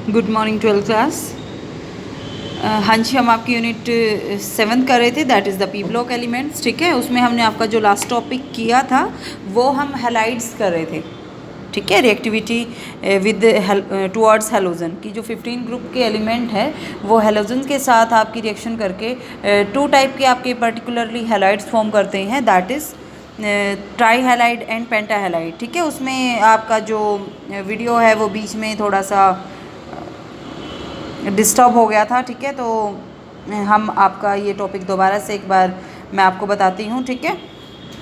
Good morning 12th class. हाँ जी, हम आपकी यूनिट 7 कर रहे थे, that is the P block elements. ठीक है, उसमें हमने आपका जो लास्ट टॉपिक किया था वो हम हैलाइड्स कर रहे थे। ठीक है, रिएक्टिविटी विद टुवर्ड्स हेलोजन की जो 15 ग्रुप के एलिमेंट है वो हेलोजन के साथ आपकी रिएक्शन करके टू टाइप के आपके पर्टिकुलरली हैलाइड्स फॉर्म करते हैं, that is try halide and penta halide. ठीक है, उसमें आपका जो वीडियो है वो बीच में थोड़ा सा डिस्टर्ब हो गया था। ठीक है, तो हम आपका ये टॉपिक दोबारा से एक बार मैं आपको बताती हूँ। ठीक है,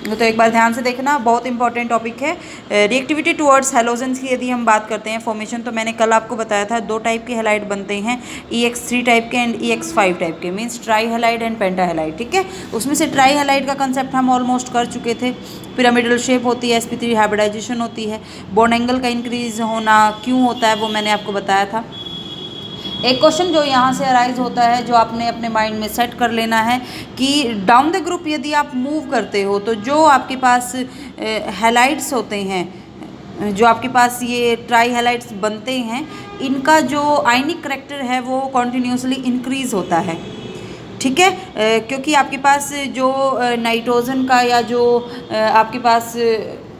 तो एक बार ध्यान से देखना, बहुत इंपॉर्टेंट टॉपिक है। रिएक्टिविटी टुवर्ड्स हेलोजेंस की यदि हम बात करते हैं फॉर्मेशन, तो मैंने कल आपको बताया था दो टाइप के हैलाइड बनते हैं, EX3 टाइप के एंड EX5 टाइप के, means try halide and penta halide. ठीक है, उसमें से ट्राई हैलाइड का कंसेप्ट हम ऑलमोस्ट कर चुके थे। पिरामिडल शेप होती है, sp3 हाइब्रिडाइजेशन होती है, बॉन्ड एंगल का इंक्रीज होना क्यों होता है वो मैंने आपको बताया था। एक क्वेश्चन जो यहाँ से अराइज होता है, जो आपने अपने माइंड में सेट कर लेना है कि डाउन द ग्रुप यदि आप मूव करते हो तो जो आपके पास हैलाइड्स होते हैं, जो आपके पास ये ट्राई हैलाइड्स बनते हैं, इनका जो आयनिक करेक्टर है वो कॉन्टिन्यूसली इंक्रीज होता है। ठीक है, क्योंकि आपके पास जो नाइट्रोजन का या जो आपके पास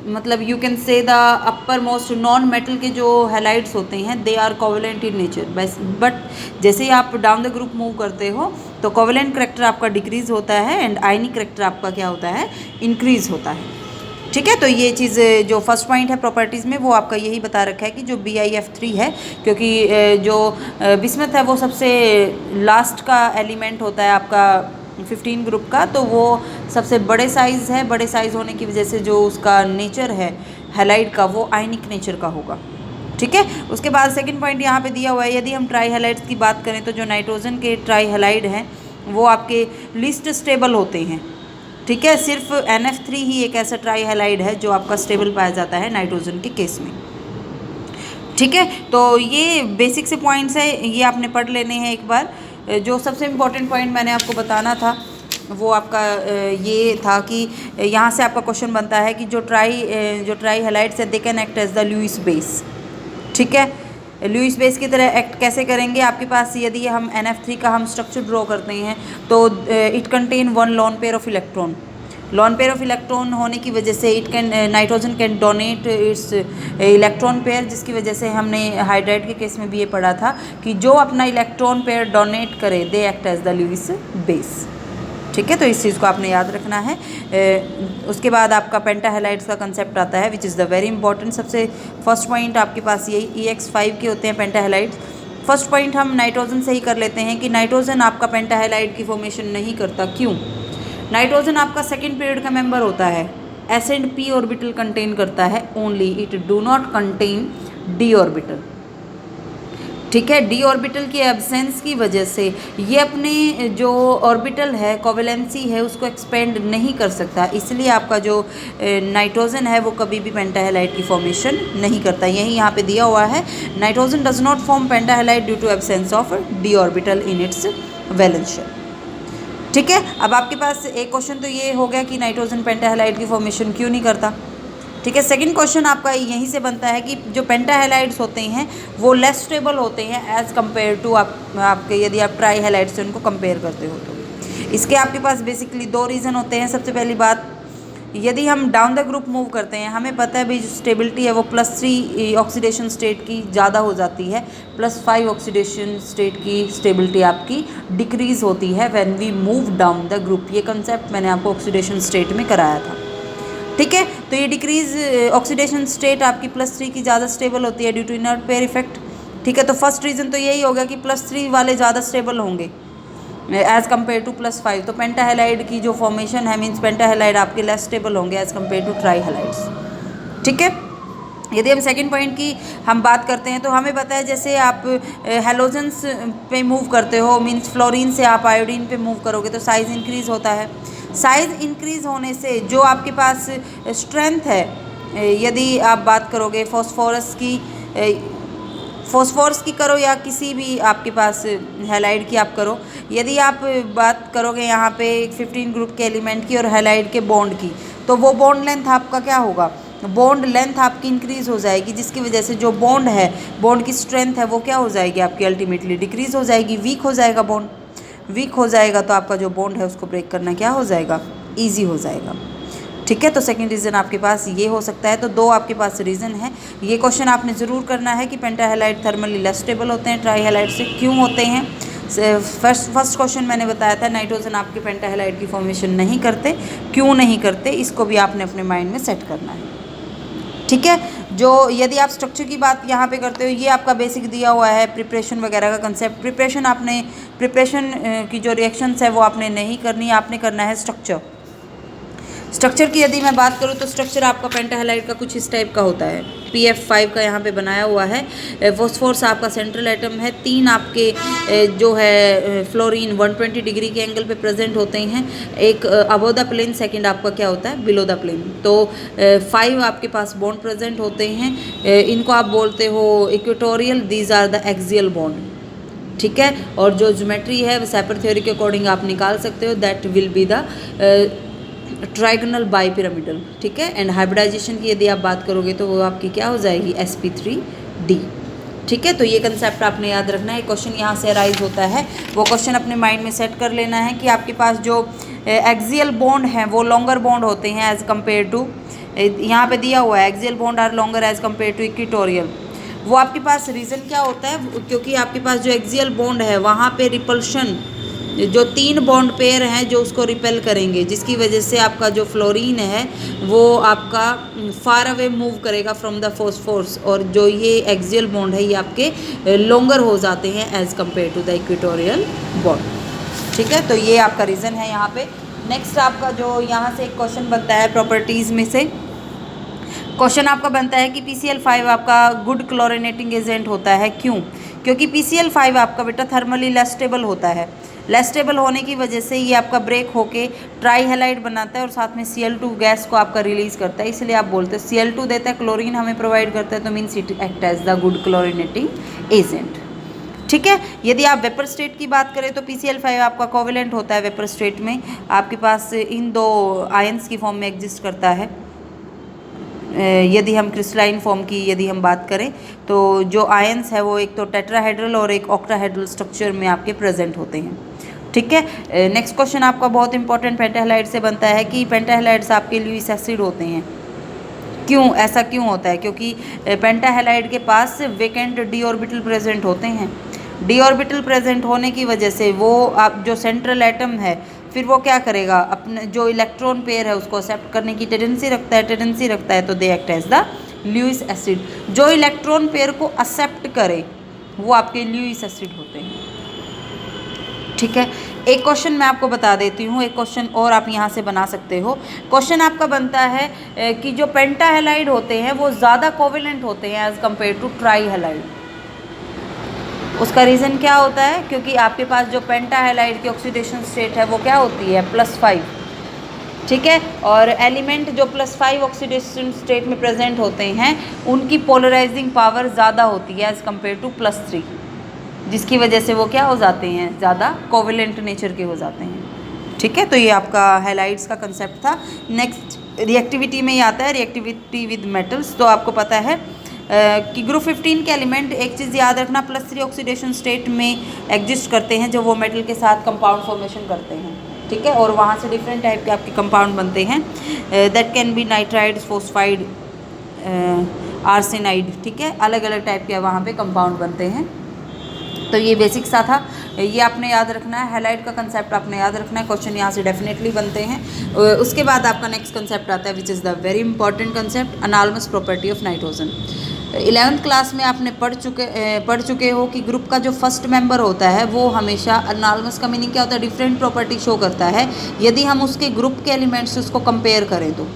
मतलब you can say the upper most non metal के जो हैलाइड्स होते हैं they are covalent in nature, but जैसे ही आप डाउन द ग्रुप मूव करते हो तो कोवेलेंट करेक्टर आपका डिक्रीज होता है एंड आयनिक करेक्टर आपका क्या होता है, इंक्रीज होता है। ठीक है, तो ये चीज़ जो फर्स्ट पॉइंट है प्रॉपर्टीज़ में वो आपका यही बता रखा है कि जो BiF3 है, क्योंकि जो बिस्मथ है वो सबसे लास्ट का एलिमेंट होता है आपका 15 ग्रुप का, तो वो सबसे बड़े साइज़ है। बड़े साइज़ होने की वजह से जो उसका नेचर है हैलाइड का वो आयनिक नेचर का होगा। ठीक है, उसके बाद सेकंड पॉइंट यहाँ पे दिया हुआ है, यदि हम ट्राई हैलाइड्स की बात करें तो जो नाइट्रोजन के ट्राई हैलाइड हैं वो आपके लीस्ट स्टेबल होते हैं। ठीक है, सिर्फ NF3 ही एक ऐसा ट्राई हैलाइड है जो आपका स्टेबल पाया जाता है नाइट्रोजन के केस में। ठीक है, तो ये बेसिक से पॉइंट्स है, ये आपने पढ़ लेने हैं एक बार। जो सबसे इम्पोर्टेंट पॉइंट मैंने आपको बताना था वो आपका ये था कि यहाँ से आपका क्वेश्चन बनता है कि जो ट्राई हैलाइड्स है they can act as the Lewis base. ठीक है, लुईस बेस की तरह एक्ट कैसे करेंगे, आपके पास यदि हम NF3 का हम स्ट्रक्चर ड्रॉ करते हैं तो it contain one lone pair of electron. Lone pair of electron होने की वजह से it can nitrogen can donate it's electron pair, जिसकी वजह से हमने हाइड्राइड के केस में भी ये पढ़ा था कि जो अपना इलेक्ट्रॉन पेयर डोनेट करे they act as the Lewis base. ठीक है, तो इस चीज़ को आपने याद रखना है। उसके बाद आपका पेंटा हैलाइड्स का कंसेप्ट आता है which is the very important. सबसे फर्स्ट पॉइंट आपके पास यही EX5 के होते हैं पेंटा हैलाइड्स। फर्स्ट पॉइंट हम नाइट्रोजन से ही कर लेते हैं कि नाइट्रोजन आपका पेंटा हैलाइड की फॉर्मेशन नहीं करता। क्यों? नाइट्रोजन आपका सेकेंड पीरियड का मेंबर होता है, S and P orbital contain करता है only, it do not contain D orbital. ठीक है, D ऑर्बिटल की एब्सेंस की वजह से ये अपने जो ऑर्बिटल है कोवेलेंसी है उसको एक्सपेंड नहीं कर सकता, इसलिए आपका जो नाइट्रोजन है वो कभी भी पेंटा हैलाइड की फॉर्मेशन नहीं करता। यही यहाँ पे दिया हुआ है, nitrogen does not form penta halide due to absence of D orbital in its valence shell. ठीक है, अब आपके पास एक क्वेश्चन तो ये हो गया कि नाइट्रोजन पेंटा हैलाइड की फॉर्मेशन क्यों नहीं करता। ठीक है, सेकंड क्वेश्चन आपका यहीं से बनता है कि जो पेंटा हैलाइड्स होते हैं वो लेस स्टेबल होते हैं एज़ कम्पेयर टू आपके यदि आप ट्राई हैलाइड से उनको कंपेयर करते हो तो। इसके आपके पास बेसिकली दो रीज़न होते हैं। सबसे पहली बात, यदि हम डाउन द ग्रुप मूव करते हैं, हमें पता है भाई जो स्टेबिलिटी है वो +3 ऑक्सीडेशन स्टेट की ज़्यादा हो जाती है, +5 ऑक्सीडेशन स्टेट की स्टेबिलिटी आपकी डिक्रीज़ होती है when we move down the group. ये कंसेप्ट मैंने आपको ऑक्सीडेशन स्टेट में कराया था। ठीक है, तो ये डिक्रीज ऑक्सीडेशन स्टेट आपकी +3 की ज़्यादा स्टेबल होती है due to inert pair effect. ठीक है, तो फर्स्ट रीज़न तो यही होगा कि +3 वाले ज़्यादा स्टेबल होंगे एज़ कम्पेयर टू +5, तो पेंटा हैलाइड की जो फॉर्मेशन है मीन्स पेंटा हैलाइड आपके लेस स्टेबल होंगे as compared to tri halides. ठीक है, यदि हम सेकंड पॉइंट की हम बात करते हैं तो हमें पता है जैसे आप हेलोजन्स पे मूव करते हो, मीन्स फ्लोरीन से आप आयोडीन पे मूव करोगे तो साइज़ इंक्रीज़ होता है। साइज़ इंक्रीज़ होने से जो आपके पास स्ट्रेंथ है, यदि आप बात करोगे फॉस्फोरस की करो या किसी भी आपके पास हैलाइड की आप करो, यदि आप बात करोगे यहाँ पे 15 ग्रुप के एलिमेंट की और हैलाइड के बॉन्ड की, तो वो बॉन्ड लेंथ आपका क्या होगा, बॉन्ड लेंथ आपकी इंक्रीज़ हो जाएगी, जिसकी वजह से जो बॉन्ड है, बॉन्ड की स्ट्रेंथ है वो क्या हो जाएगी आपकी, अल्टीमेटली डिक्रीज़ हो जाएगी, वीक हो जाएगा बॉन्ड। वीक हो जाएगा तो आपका जो बॉन्ड है उसको ब्रेक करना क्या हो जाएगा, ईजी हो जाएगा। ठीक है, तो सेकंड रीज़न आपके पास ये हो सकता है। तो दो आपके पास रीज़न है। ये क्वेश्चन आपने ज़रूर करना है कि पेंटाहेलाइड थर्मली लेस स्टेबल होते हैं ट्राईहेलाइड से, क्यों होते हैं। फर्स्ट क्वेश्चन मैंने बताया था नाइट्रोजन आपके पेंटाहेलाइड की फॉर्मेशन नहीं करते, क्यों नहीं करते, इसको भी आपने अपने माइंड में सेट करना है। ठीक है, जो यदि आप स्ट्रक्चर की बात यहाँ पे करते हो, ये आपका बेसिक दिया हुआ है प्रिपरेशन वगैरह का कंसेप्ट। प्रिपरेशन की जो रिएक्शंस है वो आपने नहीं करनी, आपने करना है स्ट्रक्चर की यदि मैं बात करूँ तो स्ट्रक्चर आपका पेंटाहेलाइड का कुछ इस टाइप का होता है। PF5 का यहाँ पे बनाया हुआ है। फॉस्फोरस आपका सेंट्रल एटम है। 3 आपके जो है फ्लोरीन 120 डिग्री के एंगल पे प्रेजेंट होते हैं। एक अबव द प्लेन, सेकंड आपका क्या होता है बिलो द प्लेन। तो 5 आपके पास बॉन्ड प्रेजेंट होते हैं। इनको आप बोलते हो equatorial, these are the axial bond. ठीक है, और जो ज्योमेट्री है सैपर थ्योरी के अकॉर्डिंग आप निकाल सकते हो, that will be the trigonal bipyramidal. ठीक है, एंड हाइब्रिडाइजेशन की यदि आप बात करोगे तो वो आपकी क्या हो जाएगी, sp3d। ठीक है, तो ये कंसेप्ट आपने याद रखना है। क्वेश्चन यहाँ से अराइज होता है, वो क्वेश्चन अपने माइंड में सेट कर लेना है कि आपके पास जो एक्सियल बॉन्ड हैं वो लॉन्गर बॉन्ड होते हैं एज कम्पेयर टू, यहाँ पे दिया हुआ है axial bond are longer as compared to equatorial. वो आपके पास रीज़न क्या होता है, क्योंकि आपके पास जो एक्सियल बॉन्ड है वहाँ पे रिपल्शन, जो 3 बॉन्ड पेयर हैं जो उसको रिपेल करेंगे, जिसकी वजह से आपका जो फ्लोरीन है वो आपका फार अवे मूव करेगा फ्रॉम द फॉस्फोरस, और जो ये एक्सियल बॉन्ड है ये आपके लॉन्गर हो जाते हैं as compared to the equatorial bond. ठीक है, तो ये आपका रीज़न है यहाँ पे। नेक्स्ट आपका जो यहाँ से एक क्वेश्चन बनता है प्रॉपर्टीज़ में से, क्वेश्चन आपका बनता है कि PCl5 आपका गुड क्लोरिनेटिंग एजेंट होता है, क्यों? क्योंकि PCl5 आपका बेटा थर्मली लेस स्टेबल होता है। लेस स्टेबल होने की वजह से ये आपका ब्रेक होके ट्राईहेलाइड बनाता है और साथ में Cl2 गैस को आपका रिलीज़ करता है, इसलिए आप बोलते हैं Cl2 देता है, क्लोरीन हमें प्रोवाइड करता है, तो means it act as the good chlorinating agent. ठीक है, यदि आप वेपर स्टेट की बात करें तो PCl5 आपका कोवेलेंट होता है वेपर स्टेट में, आपके पास इन 2 आयंस की फॉर्म में एग्जिस्ट करता है। यदि हम क्रिस्टलाइन फॉर्म की यदि हम बात करें तो जो आयंस है वो एक तो टेट्राहेड्रल और एक ऑक्टाहेड्रल स्ट्रक्चर में आपके प्रेजेंट होते हैं। ठीक है, नेक्स्ट क्वेश्चन आपका बहुत इंपॉर्टेंट पेंटाहेलाइड से बनता है कि पेंटाहेलाइड्स आपके लुईस एसिड होते हैं, क्यों? ऐसा क्यों होता है? क्योंकि पेंटाहेलाइड के पास वेकेंट डी ऑर्बिटल प्रेजेंट होते हैं। डी ऑर्बिटल प्रेजेंट होने की वजह से वो आप जो सेंट्रल एटम है फिर वो क्या करेगा, अपने जो इलेक्ट्रॉन पेयर है उसको एक्सेप्ट करने की टेंडेंसी रखता है, तो they act as the Lewis acid. जो इलेक्ट्रॉन पेयर को एक्सेप्ट करे वो आपके लुईस एसिड होते हैं। ठीक है, एक क्वेश्चन मैं आपको बता देती हूँ, एक क्वेश्चन और आप यहाँ से बना सकते हो। क्वेश्चन आपका बनता है कि जो पेंटाहेलाइड होते हैं वो ज़्यादा कोवेलेंट होते हैं एज कम्पेयर टू ट्राईहेलाइड। उसका रीज़न क्या होता है? क्योंकि आपके पास जो पेंटाहेलाइड की ऑक्सीडेशन स्टेट है वो क्या होती है, +5। ठीक है, और एलिमेंट जो +5 ऑक्सीडेशन स्टेट में प्रेजेंट होते हैं उनकी पोलराइजिंग पावर ज़्यादा होती है एज़ कम्पेयर टू +3, जिसकी वजह से वो क्या हो जाते हैं, ज़्यादा कोवेलेंट नेचर के हो जाते हैं। ठीक है, तो ये आपका हैलाइड्स का कंसेप्ट था। नेक्स्ट रिएक्टिविटी में ही आता है, रिएक्टिविटी विद मेटल्स। तो आपको पता है कि ग्रुप 15 के एलिमेंट, एक चीज़ याद रखना, +3 ऑक्सीडेशन स्टेट में एग्जिस्ट करते हैं जो वो मेटल के साथ कंपाउंड फॉर्मेशन करते हैं। ठीक है, और वहाँ से डिफरेंट टाइप के आपके कंपाउंड बनते हैं, that can be nitride, phosphide, arsenide. ठीक है, अलग अलग टाइप के वहाँ पे कंपाउंड बनते हैं। तो ये बेसिक सा था, ये आपने याद रखना है। हैलाइड का कंसेप्ट आपने याद रखना है, क्वेश्चन यहाँ से डेफिनेटली बनते हैं। उसके बाद आपका नेक्स्ट कंसेप्ट आता है which is the very important concept, anomalous property of nitrogen. 11th class में आपने पढ़ चुके हो कि ग्रुप का जो फर्स्ट मेंबर होता है वो हमेशा अनालमस का मीनिंग क्या होता है, डिफरेंट प्रॉपर्टी शो करता है यदि हम उसके ग्रुप के एलिमेंट्स से उसको कंपेयर करें तो।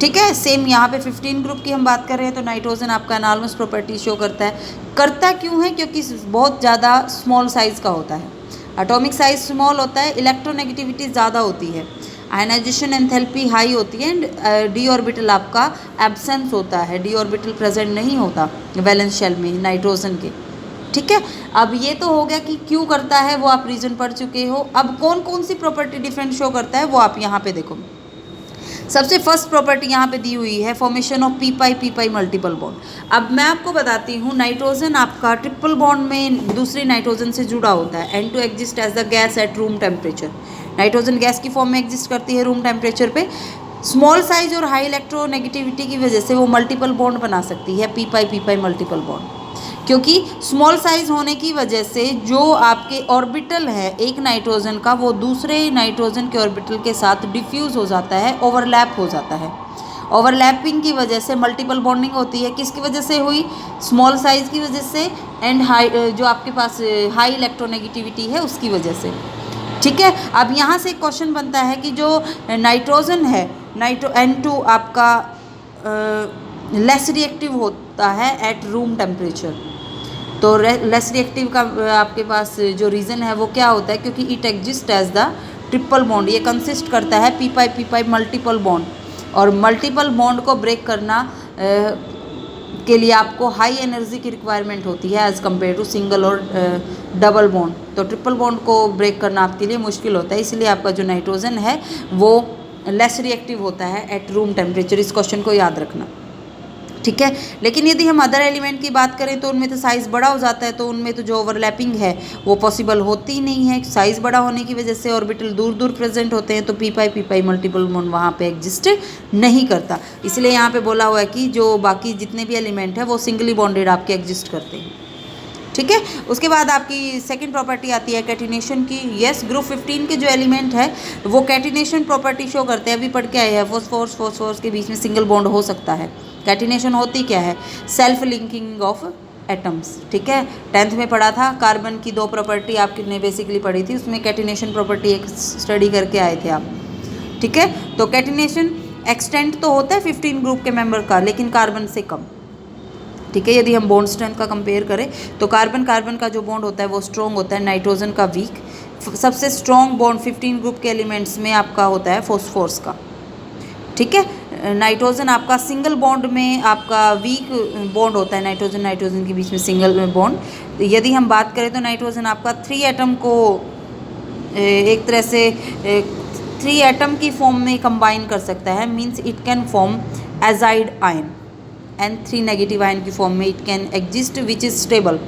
ठीक है, सेम यहाँ पे 15 ग्रुप की हम बात कर रहे हैं तो नाइट्रोजन आपका अनालमस प्रॉपर्टी शो करता है। करता क्यों है? क्योंकि बहुत ज़्यादा स्मॉल साइज़ का होता है, एटॉमिक साइज स्मॉल होता है, इलेक्ट्रोनेगेटिविटी ज़्यादा होती है, आयनाइजेशन एंथैल्पी हाई होती है, एंड डी ऑर्बिटल आपका एब्सेंस होता है, डी ऑर्बिटल प्रेजेंट नहीं होता वैलेंस शेल में नाइट्रोजन के। ठीक है, अब ये तो हो गया कि क्यों करता है, वो आप रीजन पढ़ चुके हो। अब कौन कौन सी प्रॉपर्टी डिफरेंट शो करता है वो आप यहाँ पे देखो। सबसे फर्स्ट प्रॉपर्टी यहाँ पे दी हुई है formation of P pi multiple bond. अब मैं आपको बताती हूँ, नाइट्रोजन आपका ट्रिपल बॉन्ड में दूसरे नाइट्रोजन से जुड़ा होता है। N2 exist as the gas at room temperature. Nitrogen gas की फॉर्म में एग्जिस्ट करती है रूम टेम्परेचर पे। स्मॉल साइज और हाई इलेक्ट्रोनेगेटिविटी की वजह से वो मल्टीपल बॉन्ड बना सकती है, पी पाई मल्टीपल बॉन्ड। क्योंकि स्मॉल साइज होने की वजह से जो आपके ऑर्बिटल है एक नाइट्रोजन का, वो दूसरे नाइट्रोजन के ऑर्बिटल के साथ डिफ्यूज़ हो जाता है, ओवरलैप हो जाता है। ओवरलैपिंग की वजह से मल्टीपल बॉन्डिंग होती है। किसकी वजह से हुई? स्मॉल साइज की वजह से एंड हाई, जो आपके पास हाई इलेक्ट्रोनेगेटिविटी है उसकी वजह से। ठीक है, अब यहाँ से एक क्वेश्चन बनता है कि जो नाइट्रोजन है, N2 आपका लेस रिएक्टिव होता है एट रूम टेम्परेचर। तो लेस रिएक्टिव का आपके पास जो रीज़न है वो क्या होता है? क्योंकि it exist as the triple bond. ये कंसिस्ट करता है पी पाई मल्टीपल बॉन्ड, और मल्टीपल बॉन्ड को ब्रेक करना के लिए आपको हाई एनर्जी की रिक्वायरमेंट होती है एज़ कम्पेयर टू सिंगल और डबल बॉन्ड। तो ट्रिपल बॉन्ड को ब्रेक करना आपके लिए मुश्किल होता है, इसलिए आपका जो नाइट्रोजन है वो लेस रिएक्टिव होता है एट रूम टेम्परेचर। इस क्वेश्चन को याद रखना, ठीक है। लेकिन यदि हम अदर एलिमेंट की बात करें तो उनमें तो साइज़ बड़ा हो जाता है, तो उनमें तो जो ओवरलैपिंग है वो पॉसिबल होती ही नहीं है। साइज़ बड़ा होने की वजह से ऑर्बिटल दूर दूर प्रेजेंट होते हैं, तो पी पाई मल्टीपल बॉन्ड वहाँ पे एग्जिस्ट नहीं करता। इसलिए यहाँ पे बोला हुआ है कि जो बाकी जितने भी एलिमेंट है वो सिंगली बॉन्डेड आपके एग्जिस्ट करते हैं, ठीक है। उसके बाद आपकी सेकंड प्रॉपर्टी आती है कैटिनेशन की। यस, ग्रुप 15 के जो एलिमेंट है वो कैटिनेशन प्रॉपर्टी शो करते हैं। अभी पढ़ के आए हैं, फोस्फोर्स के बीच में सिंगल बॉन्ड हो सकता है। कैटिनेशन होती क्या है? सेल्फ लिंकिंग ऑफ एटम्स, ठीक है। 10th में पढ़ा था, कार्बन की 2 प्रॉपर्टी आपने बेसिकली पढ़ी थी, उसमें कैटिनेशन प्रॉपर्टी एक स्टडी करके आए थे आप, ठीक है। तो कैटिनेशन एक्सटेंट तो होता है 15 ग्रुप के मेंबर का, लेकिन कार्बन से कम, ठीक है। यदि हम बॉन्ड स्ट्रेंथ का कंपेयर करें तो कार्बन का जो बॉन्ड होता है वो स्ट्रॉन्ग होता है, नाइट्रोजन का वीक। सबसे स्ट्रॉन्ग बॉन्ड 15 ग्रुप के एलिमेंट्स में आपका होता है फॉस्फोरस का, ठीक है। नाइट्रोजन आपका सिंगल बॉन्ड में आपका वीक बॉन्ड होता है, नाइट्रोजन के बीच में सिंगल बॉन्ड। यदि हम बात करें तो नाइट्रोजन आपका 3 एटम को एक तरह से 3 एटम की फॉर्म में कंबाइन कर सकता है, means it can form azide ion, N3 negative ion की फॉर्म में it can exist which is stable,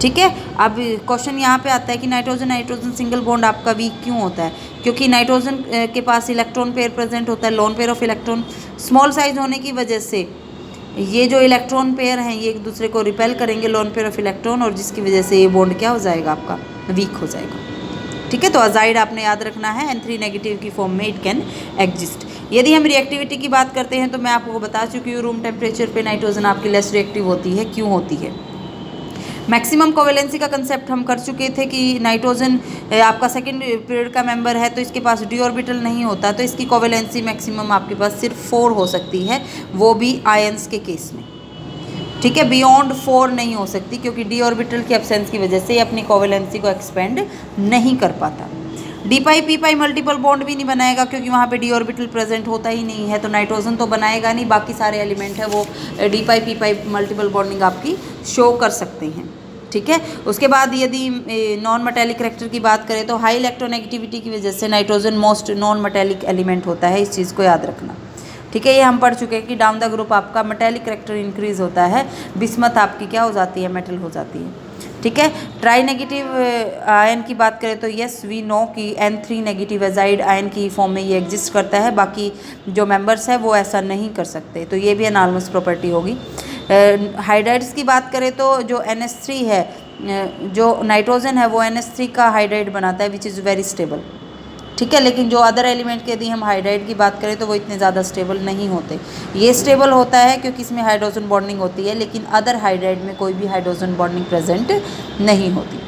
ठीक है। अब क्वेश्चन यहाँ पे आता है कि नाइट्रोजन सिंगल बॉन्ड आपका वीक क्यों होता है? क्योंकि नाइट्रोजन के पास इलेक्ट्रॉन पेयर प्रेजेंट होता है, lone pair of electron. Small size होने की वजह से ये जो इलेक्ट्रॉन पेयर हैं ये एक दूसरे को रिपेल करेंगे, लोन पेयर ऑफ इलेक्ट्रॉन, और जिसकी वजह से ये बॉन्ड क्या हो जाएगा? आपका वीक हो जाएगा, ठीक है। तो अजाइड आपने याद रखना है, N3 नेगेटिव की फॉर्म में इट कैन एग्जिस्ट। यदि हम रिएक्टिविटी की बात करते हैं तो मैं आपको बता चुकी हूँ, रूम टेम्परेचर पे नाइट्रोजन आपकी लेस रिएक्टिव होती है। क्यों होती है? मैक्सिमम कोवेलेंसी का कंसेप्ट हम कर चुके थे कि नाइट्रोजन आपका सेकंड पीरियड का मेंबर है, तो इसके पास डी ऑर्बिटल नहीं होता, तो इसकी कोवेलेंसी मैक्सिमम आपके पास सिर्फ 4 हो सकती है, वो भी आयंस के केस में, ठीक है। बियॉन्ड 4 नहीं हो सकती, क्योंकि डी ऑर्बिटल की एब्सेंस की वजह से ये अपनी कोवेलेंसी को एक्सपेंड नहीं कर पाता। D P pi multiple bond भी नहीं बनाएगा, क्योंकि वहाँ पे डी ऑर्बिटल प्रेजेंट होता ही नहीं है, तो नाइट्रोजन तो बनाएगा नहीं, बाकी सारे एलिमेंट है वो D P pi multiple bonding आपकी शो कर सकते हैं, ठीक है। उसके बाद यदि नॉन मेटेलिक करैक्टर की बात करें तो हाई इलेक्ट्रोनेगेटिविटी की वजह से nitrogen most non metallic element होता है, इस चीज़ को याद रखना, ठीक है। ये हम पढ़ चुके हैं कि डाउन द ग्रुप आपका मेटेलिक करैक्टर इंक्रीज होता है, बिस्मथ आपकी क्या हो जाती है? मेटल हो जाती है, ठीक है। ट्राई नेगेटिव आयन की बात करें तो यस वी नो कि N3 नेगेटिव एजाइड आयन की फॉर्म में ये एग्जिस्ट करता है, बाकी जो मेंबर्स है वो ऐसा नहीं कर सकते, तो ये भी एनालमस प्रॉपर्टी होगी। हाइड्राइड्स की बात करें तो जो NH3 है, जो नाइट्रोजन है वो NH3 का हाइड्राइड बनाता है विच इज़ वेरी स्टेबल, ठीक है। लेकिन जो अदर एलिमेंट के यदि हम हाइड्राइड की बात करें तो वो इतने ज़्यादा स्टेबल नहीं होते। ये स्टेबल होता है क्योंकि इसमें हाइड्रोजन बॉन्डिंग होती है, लेकिन अदर हाइड्राइड में कोई भी हाइड्रोजन बॉन्डिंग प्रेजेंट नहीं होती,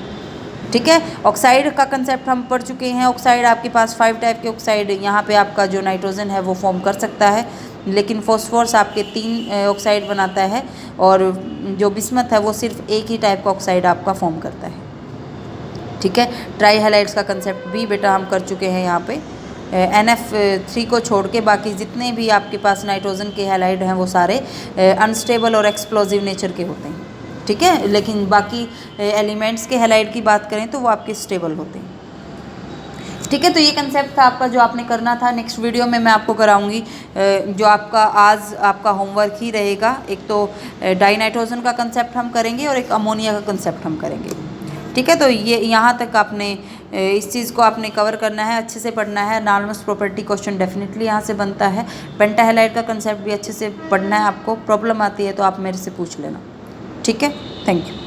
ठीक है। ऑक्साइड का कंसेप्ट हम पढ़ चुके हैं। ऑक्साइड आपके पास 5 टाइप के ऑक्साइड, यहाँ पे आपका जो नाइट्रोजन है वो फॉर्म कर सकता है, लेकिन फॉस्फोरस आपके 3 ऑक्साइड बनाता है, और जो बिस्मथ है वो सिर्फ एक ही टाइप का ऑक्साइड आपका फॉर्म करता है, ठीक है। ट्राई हैलाइड्स का कंसेप्ट भी बेटा हम कर चुके हैं। यहाँ पे NF3 को छोड़ के बाकी जितने भी आपके पास नाइट्रोजन के हैलाइड हैं वो सारे अनस्टेबल और एक्सप्लोजिव नेचर के होते हैं, ठीक है। लेकिन बाकी एलिमेंट्स के हैलाइड की बात करें तो वो आपके स्टेबल होते हैं। ठीक है, तो ये कंसेप्ट था आपका जो आपने करना था। नेक्स्ट वीडियो में मैं आपको कराऊंगी जो आपका आज आपका होमवर्क ही रहेगा। एक तो डाइनाइट्रोजन का कंसेप्ट हम करेंगे और एक अमोनिया का कंसेप्ट हम करेंगे। ठीक है, तो ये यहाँ तक आपने इस चीज़ को आपने कवर करना है, अच्छे से पढ़ना है। नार्मस प्रॉपर्टी क्वेश्चन डेफिनेटली यहाँ से बनता है। पेंटाहेलाइड का कंसेप्ट भी अच्छे से पढ़ना है आपको। प्रॉब्लम आती है तो आप मेरे से पूछ लेना। ठीक है, थैंक यू।